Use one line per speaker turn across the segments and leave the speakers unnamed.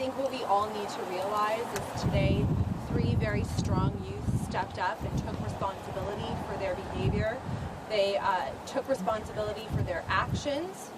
think what we all need to realize is today 3 very strong youth stepped up and took responsibility for their behavior. They took responsibility for their actions,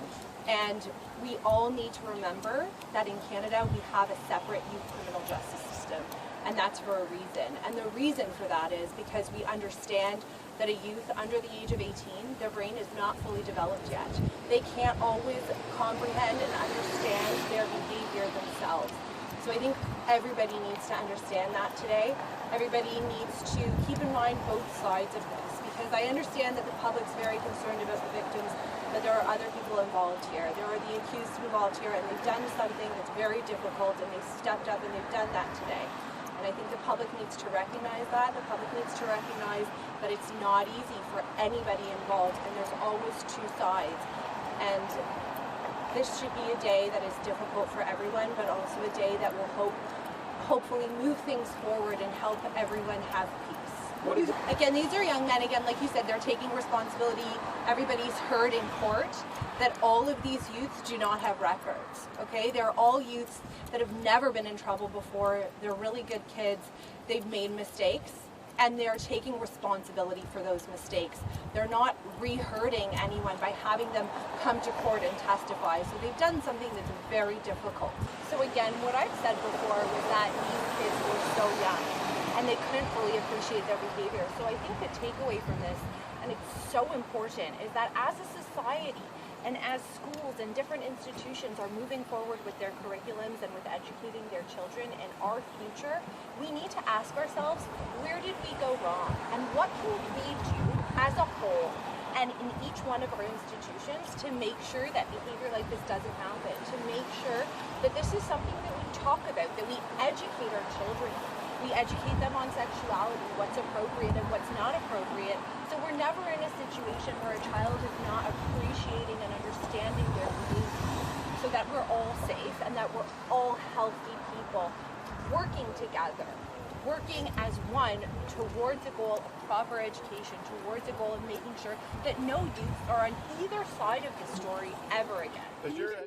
and we all need to remember that in Canada we have a separate youth criminal justice system, and that's for a reason. And the reason for that is because we understand that a youth under the age of 18, their brain is not fully developed yet. They can't always comprehend and understand their behavior themselves. So I think everybody needs to understand that today. Everybody needs to keep in mind both sides of this, because I understand that the public's very concerned about the victims, but there are other people involved here. There are the accused involved here, and they've done something that's very difficult, and they've stepped up and they've done that today. And I think the public needs to recognize that. The public needs to recognize that it's not easy for anybody involved, and there's always 2 sides. And this should be a day that is difficult for everyone, but also a day that will hopefully move things forward and help everyone have peace. Again, these are young men. Again, like you said, they're taking responsibility. Everybody's heard in court that all of these youths do not have records. Okay, they're all youths that have never been in trouble before. They're really good kids. They've made mistakes, and they're taking responsibility for those mistakes. They're not re-hurting anyone by having them come to court and testify. So they've done something that's very difficult. So again, what I've said before was that these kids were so young, and they couldn't fully appreciate their behavior. So I think the takeaway from this, and it's so important, is that as a society and as schools and different institutions are moving forward with their curriculums and with educating their children in our future, we need to ask ourselves, where did we go wrong? And what can we do as a whole and in each one of our institutions to make sure that behavior like this doesn't happen, to make sure that this is something that we talk about, that we educate our children. We educate them on sexuality, what's appropriate and what's not appropriate. So we're never in a situation where a child is not appreciating and understanding their behavior, so that we're all safe and that we're all healthy people working together, working as one towards a goal of proper education, towards a goal of making sure that no youth are on either side of the story ever again.